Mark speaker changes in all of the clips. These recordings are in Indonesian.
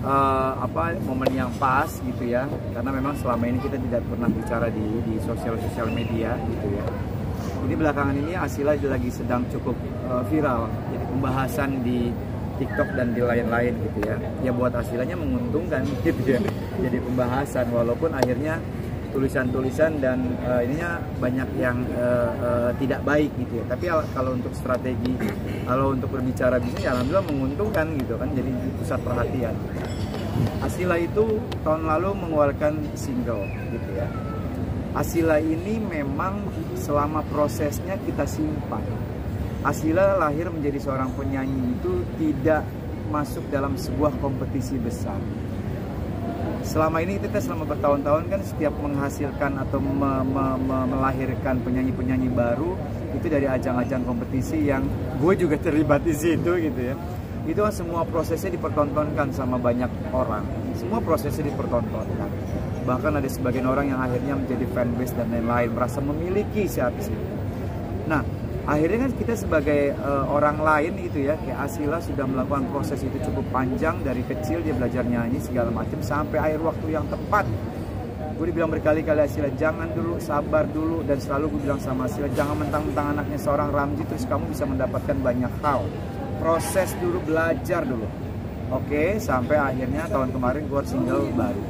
Speaker 1: momen yang pas gitu ya, karena memang selama ini kita tidak pernah bicara di sosial media gitu ya. Ini belakangan ini Asila lagi sedang cukup viral, jadi pembahasan di TikTok dan di lain-lain gitu ya. Ya buat Asilanya menguntungkan gitu ya, jadi pembahasan walaupun akhirnya tulisan-tulisan dan ininya banyak yang tidak baik gitu ya. Tapi kalau untuk strategi, kalau untuk berbicara bisnis ya alhamdulillah menguntungkan gitu kan, jadi pusat perhatian. Asila itu tahun lalu mengeluarkan single gitu ya. Asila ini memang selama prosesnya kita simpan. Asila lahir menjadi seorang penyanyi itu tidak masuk dalam sebuah kompetisi besar. Selama ini kita selama bertahun-tahun kan setiap menghasilkan atau melahirkan penyanyi-penyanyi baru itu dari ajang-ajang kompetisi yang gue juga terlibat di situ gitu ya. Itu kan semua prosesnya dipertontonkan sama banyak orang. Semua prosesnya dipertontonkan. Bahkan ada sebagian orang yang akhirnya menjadi fanbase dan lain-lain, merasa memiliki si artis itu. Nah, akhirnya kan kita sebagai orang lain gitu ya, kayak Asila sudah melakukan proses itu cukup panjang. Dari kecil dia belajar nyanyi segala macam sampai akhir waktu yang tepat. Gue dibilang berkali-kali Asila jangan dulu, sabar dulu. Dan selalu gue bilang sama Asila jangan mentang-mentang anaknya seorang Ramzy terus kamu bisa mendapatkan banyak hal. Proses dulu, belajar dulu. Oke, sampai akhirnya tahun kemarin keluar single baru.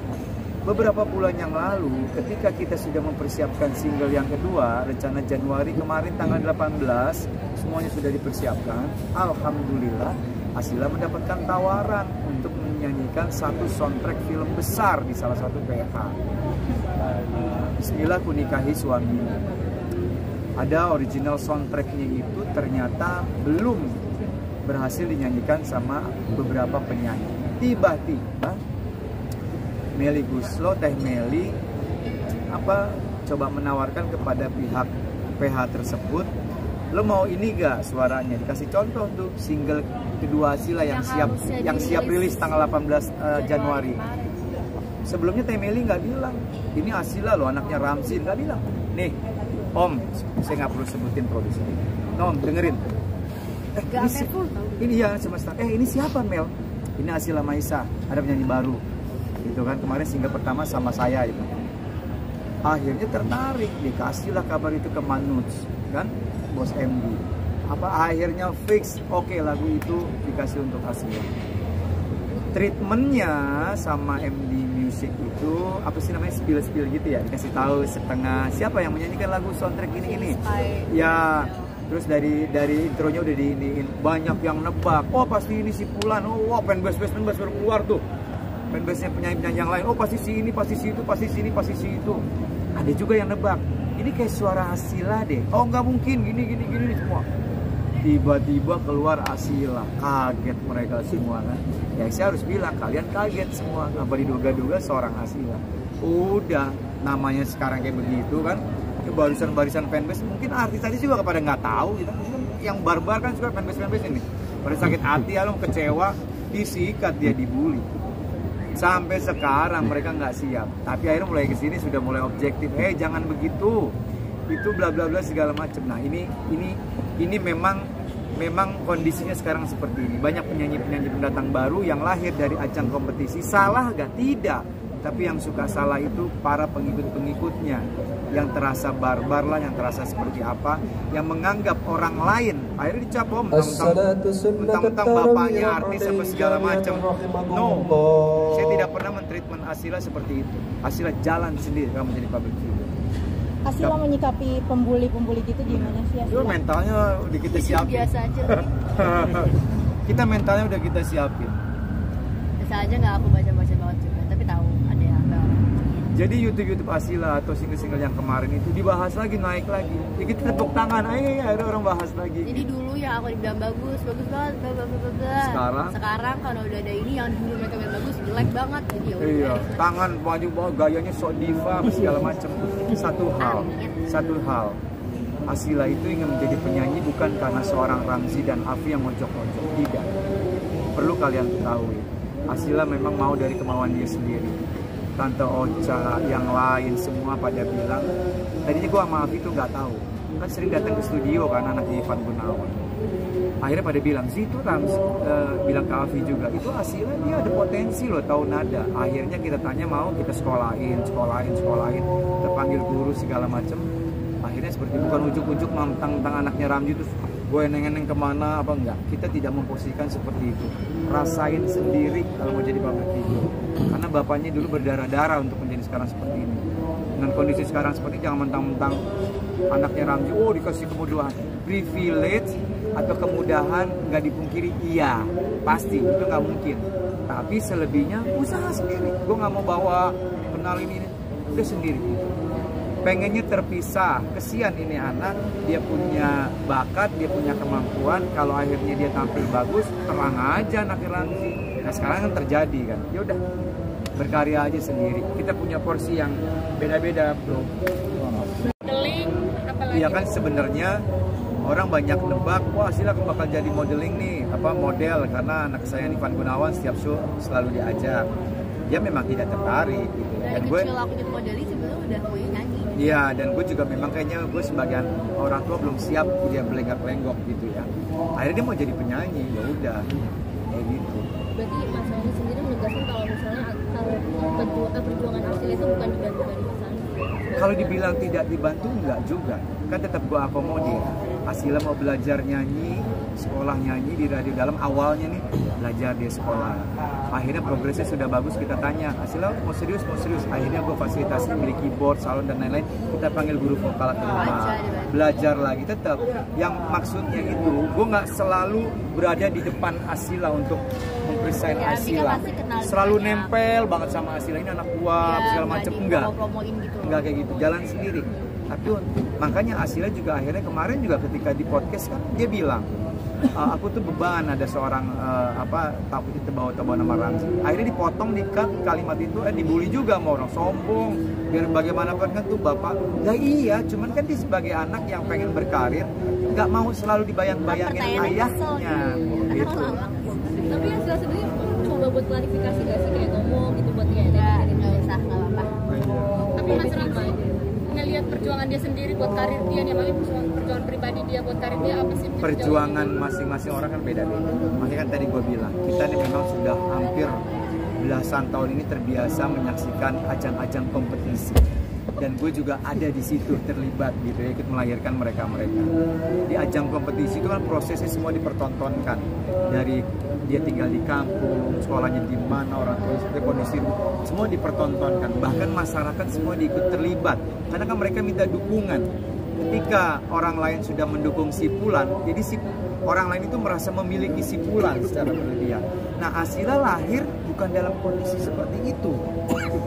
Speaker 1: Beberapa bulan yang lalu ketika kita sudah mempersiapkan single yang kedua, rencana Januari kemarin tanggal 18 semuanya sudah dipersiapkan. Alhamdulillah Asila mendapatkan tawaran untuk menyanyikan satu soundtrack film besar di salah satu PH. Bismillah ku nikahi suamimu. Ada original soundtracknya itu ternyata belum berhasil dinyanyikan sama beberapa penyanyi. Tiba-tiba Melly Goeslaw, Teh Melly coba menawarkan kepada pihak PH tersebut, lo mau ini gak suaranya, dikasih contoh tuh single kedua Asila yang siap rilis tanggal 18 Januari. Sebelumnya Teh Melly nggak bilang ini Asila lo anaknya Ramzy, nggak bilang. Nih Om, saya nggak perlu sebutin produser. Om dengerin. Ini ya semesta. Ini siapa Mel? Ini Asila Maisa, ada penyanyi baru. Gitu kan, kemarin single pertama sama saya itu. Akhirnya tertarik, dikasihlah kabar itu ke Manuj kan, bos MD. Akhirnya fix, oke, lagu itu dikasih untuk Asila. Treatmentnya sama MD Music itu apa sih namanya, spill gitu ya, dikasih tahu setengah siapa yang menyanyikan lagu soundtrack ini ya. Terus dari intronya udah diiniin, banyak yang nebak, oh pasti ini si Fulan, oh fanbase baru keluar tuh. Fanbase-nya penyanyi yang lain, oh pasti si ini, pasti si itu, pasti si ini, pasti si itu. Ada juga yang nebak, ini kayak suara Asila deh. Oh nggak mungkin, gini semua. Tiba-tiba keluar Asila, kaget mereka semua kan. Ya saya harus bilang, kalian kaget semua, apa diduga-duga seorang Asila. Udah, namanya sekarang kayak begitu kan, barisan fanbase, mungkin artis juga kepada nggak tahu gitu. Yang barbar kan suka fanbase ini. Pada sakit hati, lo kecewa, disikat dia, dibully. Sampai sekarang mereka nggak siap, tapi akhirnya mulai kesini sudah mulai objektif. Jangan begitu, itu bla bla bla segala macam. Nah ini memang kondisinya sekarang seperti ini. Banyak penyanyi pendatang baru yang lahir dari ajang kompetisi. Salah gak? Tidak. Tapi yang suka salah itu para pengikutnya yang terasa barbar lah, yang terasa seperti apa, yang menganggap orang lain akhirnya dicap mentang-mentang bapaknya artis apa segala macam. No, saya tidak pernah mentreatment Asila seperti itu. Asila jalan sendiri kalau menjadi public figure.
Speaker 2: Asila menyikapi pembuli gitu gimana sih?
Speaker 1: Itu mentalnya udah kita siapin.
Speaker 2: Biasa aja.
Speaker 1: Kita mentalnya udah kita siapin.
Speaker 2: Biasa aja, nggak aku baca-baca banget juga, tapi tahu ada yang
Speaker 1: jadi YouTube Asila atau single-single yang kemarin itu dibahas lagi, naik lagi. Ya kita tepuk tangan, ada orang bahas lagi.
Speaker 2: Jadi dulu yang aku dibilang bagus banget, sekarang kalau udah ada ini yang dulu mereka bilang bagus, jelek banget. Jadi
Speaker 1: iya, tangan maju bawah, gayanya sok diva segala macam. Satu hal, Asila itu ingin menjadi penyanyi bukan karena seorang Ramzy dan Afi yang mojok-mojok, tidak. Perlu kalian ketahui, Asila memang mau dari kemauan dia sendiri. Tante Ocha, yang lain semua pada bilang, tadinya gue sama Afi tuh nggak tahu, kan sering datang ke studio kan anaknya Ivan Gunawan. Akhirnya pada bilang, itu Rams, bilang ke Alfi juga, itu Asila dia ada potensi loh, tahu nada. Akhirnya kita tanya mau kita sekolahin, kita panggil guru segala macem. Akhirnya seperti bukan ujuk-ujuk tentang anaknya Ramji terus gue neng-neng kemana apa enggak. Kita tidak memposisikan seperti itu. Rasain sendiri kalau mau jadi public figure. Karena bapaknya dulu berdarah-darah untuk menjadi sekarang seperti ini. Dengan kondisi sekarang seperti ini, jangan mentang-mentang anaknya Ramji, oh dikasih kemudahan. Privilege atau kemudahan nggak dipungkiri, iya pasti itu nggak mungkin. Tapi selebihnya usaha sendiri. Gue nggak mau bawa kenal ini, udah sendiri. Pengennya terpisah, kesian ini anak, dia punya bakat, dia punya kemampuan, kalau akhirnya dia tampil bagus, terang aja anak Ramzi. Nah sekarang kan terjadi kan, ya udah berkarya aja sendiri. Kita punya porsi yang beda-beda, bro.
Speaker 2: Modeling, apalagi?
Speaker 1: Iya kan sebenarnya orang banyak nebak, wah Asila bakal jadi modeling nih, apa model, karena anak saya Ivan Gunawan setiap show selalu diajak. Dia memang tidak tertarik gitu.
Speaker 2: Dan gue aku jadi modeling sebelum udah mau nyanyi.
Speaker 1: Iya, dan gue juga memang kayaknya gue sebagian orang tua belum siap dia belenggak-lenggok gitu ya. Akhirnya dia mau jadi penyanyi, ya udah kayak gitu.
Speaker 2: Berarti Mas Roni sendiri menegaskan kalau misalnya perjuangan Asila itu bukan dibantu-bantu misalnya.
Speaker 1: Kalau dibilang tidak dibantu enggak juga, kan tetap gue akomodir. Asila mau belajar nyanyi, sekolah nyanyi di Radio Dalam, awalnya nih belajar di sekolah. Akhirnya progresnya sudah bagus, kita tanya, Asila mau serius? Akhirnya gue fasilitasi, beli keyboard, salon dan lain-lain. Kita panggil guru vokal ke rumah, belajar lagi. Tetap, yang maksudnya itu, gue nggak selalu berada di depan Asila untuk mempresent Asila. Selalu nempel banget sama Asila, ini anak gua, segala macam. Enggak, enggak kayak gitu, jalan sendiri. Tapi makanya Asila juga akhirnya kemarin juga ketika di podcast kan dia bilang, aku tuh beban ada seorang takut itu bawa nama Ramzi. Akhirnya dipotong di kalimat itu, dibully juga sama orang, sombong. Biar bagaimanapun kan tuh bapak. Ya iya, cuman kan dia sebagai anak yang pengen berkarir, nggak mau selalu dibayang-bayangin ayahnya. Gitu.
Speaker 2: Tapi Asila sendiri coba buat klarifikasi gak sih, kayak ngomong gitu buat kayak nggak usah, nggak apa-apa. Tapi Mas Rama ngelihat perjuangan dia sendiri buat karir dia nih, apalagi perjuangan pribadi dia buat karir dia apa sih?
Speaker 1: Perjuangan masing-masing orang kan beda-beda. Makanya kan tadi gue bilang, kita ini memang sudah hampir belasan tahun ini terbiasa menyaksikan ajang-ajang kompetisi. Dan gue juga ada di situ terlibat gitu ya, ikut melahirkan mereka-mereka. Di ajang kompetisi itu kan prosesnya semua dipertontonkan. Dari dia tinggal di kampung, sekolahnya di mana, orang tua kondisi, semua dipertontonkan. Bahkan masyarakat semua diikut terlibat. Karena kan mereka minta dukungan. Ketika orang lain sudah mendukung si Fulan, jadi si orang lain itu merasa memiliki si Fulan secara berlebihan. Nah Asila lahir bukan dalam kondisi seperti itu.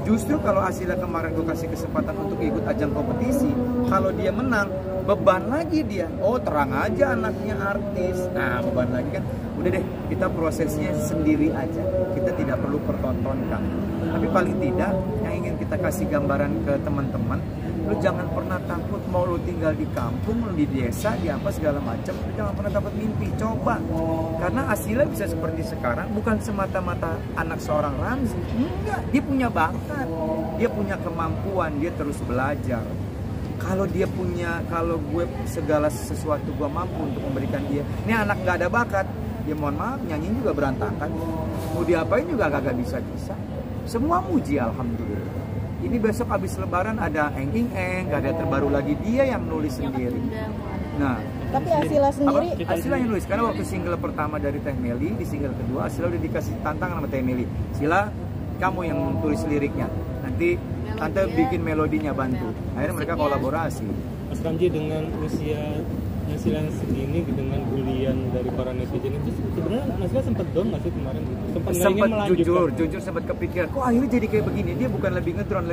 Speaker 1: Justru kalau Asila kemarin gue kasih kesempatan untuk ikut ajang kompetisi, kalau dia menang, beban lagi dia. Oh terang aja anaknya artis. Nah beban lagi kan, udah deh kita prosesnya sendiri aja. Kita tidak perlu pertontonkan. Tapi paling tidak yang ingin kita kasih gambaran ke teman-teman, lu jangan pernah takut mau lu tinggal di kampung, lu di desa, di apa segala macam. Lu jangan pernah takut mimpi, coba. Karena Asila bisa seperti sekarang bukan semata-mata anak seorang Ramzi. Enggak, dia punya bakat, dia punya kemampuan, dia terus belajar. Kalau dia punya, kalau gue segala sesuatu gue mampu untuk memberikan dia. Ini anak gak ada bakat, ya mohon maaf, nyanyi juga berantakan. Mau diapain juga kagak bisa-bisa. Semua muji alhamdulillah. Ini besok habis lebaran ada Eng-Eng, gak ada terbaru lagi, dia yang nulis sendiri. Nah,
Speaker 3: tapi Asila sendiri,
Speaker 1: Asila yang nulis, karena waktu single pertama dari Teh Meli, di single kedua Asila udah dikasih tantangan sama Teh Meli. Sila, kamu yang tulis liriknya, nanti Tante bikin melodinya bantu. Akhirnya mereka kolaborasi.
Speaker 4: Mas Ramji, dengan usia Asila segini dengan bulian dari para netizen itu sebenarnya Asila sempat down nggak sih kemarin?
Speaker 1: Sempat jujur sempat kepikiran, kok akhirnya jadi kayak begini. Dia bukan lebih ngedron,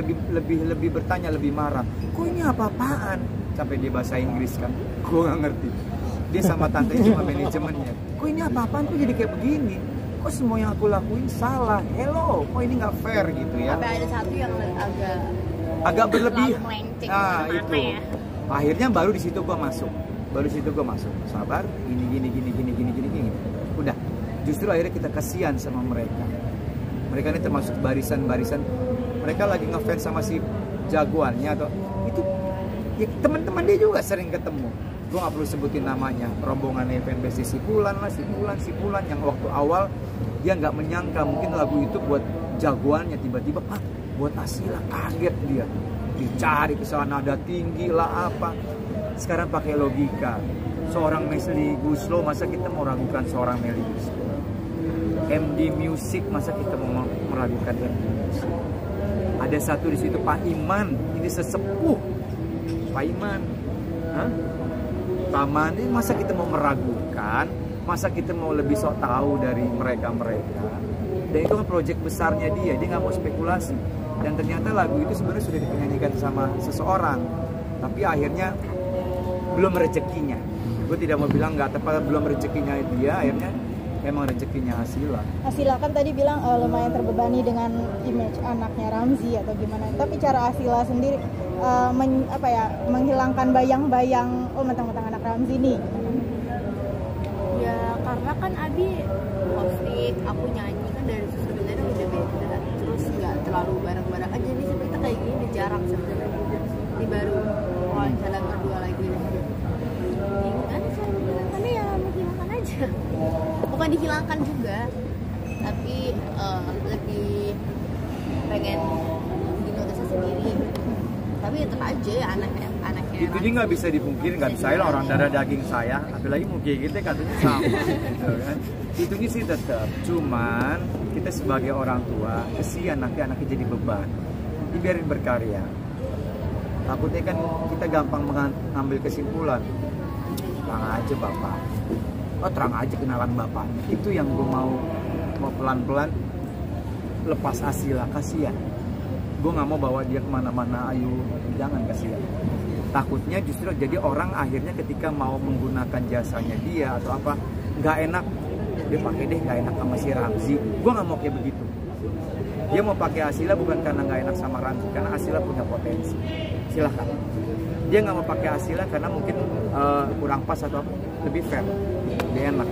Speaker 1: lebih bertanya, lebih marah. Kok ini apa-apaan? Sampai dia bahasa Inggris kan, gue nggak ngerti. Dia sama tante cuma manajemennya. Kok ini apa-apaan? Kok jadi kayak begini? Kok semua yang aku lakuin salah? Hello, kok ini nggak fair gitu ya?
Speaker 2: Sampai ada satu yang
Speaker 1: agak berlebih.
Speaker 2: Nah
Speaker 1: itu. Ya? Akhirnya baru di situ gue masuk. Sabar, gini. Udah, justru akhirnya kita kasihan sama mereka. Mereka ini termasuk barisan. Mereka lagi ngefans sama si jagoannya atau itu. Ya, teman-teman dia juga sering ketemu. gue nggak perlu sebutin namanya, rombongan FNBC Sipulan lah, Sipulan yang waktu awal dia nggak menyangka mungkin lagu itu buat jagoannya, tiba-tiba Pak buat Asila, kaget dia, dicari ke sana nada tinggi lah apa. Sekarang pakai logika, seorang Melly Goeslaw masa kita mau ragukan seorang Melly Goeslaw? MD Music masa kita mau meragukan MD Music? Ada satu di situ Pak Iman, ini sesepuh Pak Iman, Taman ini masa kita mau meragukan, masa kita mau lebih sok tahu dari mereka. Dan itu kan proyek besarnya dia nggak mau spekulasi. Dan ternyata lagu itu sebenarnya sudah dinyanyikan sama seseorang, tapi akhirnya belum rezekinya. Gue tidak mau bilang nggak tepat, belum rezekinya dia, akhirnya memang rezekinya Asila.
Speaker 3: Asila kan tadi bilang lumayan terbebani dengan image anaknya Ramzy atau gimana. Tapi cara Asila sendiri menghilangkan bayang-bayang mentang-mentang anak Ramzy nih.
Speaker 2: Ya karena kan Abi posting, aku nyanyi kan dari sebenarnya udah beda. Terus nggak terlalu bareng-bareng aja nih, kita kayak gini jarang sebenarnya. Ini baru wawancara berdua lagi. Gimana cara menghilangkannya, ya menghilangkan aja. Bukan dihilangkan juga, tapi lebih pengen dinotisasi sendiri. Tapi tetap aja ya anaknya
Speaker 1: itu dia nggak bisa dipungkiri, nggak bisa lah orang darah daging saya, apalagi mau kayak gitu katanya sama gitu kan. Itunya sih tetap, cuman kita sebagai orang tua kesian nanti anaknya jadi beban, dibiarin berkarya. Takutnya kan kita gampang mengambil kesimpulan, terang aja bapak, terang aja kenalan bapak. Itu yang gue mau pelan-pelan lepas Asila, kasihan. Gue nggak mau bawa dia kemana-mana, ayo jangan, kasihan. Takutnya justru jadi orang akhirnya ketika mau menggunakan jasanya dia atau apa nggak enak, dia pakai deh nggak enak sama si Ramzy. Gue nggak mau kayak begitu. Dia mau pakai Asila bukan karena nggak enak sama Ramzy, karena Asila punya potensi. Silahkan. Dia nggak mau pakai Asila karena mungkin kurang pas atau apa, lebih fair, lebih enak.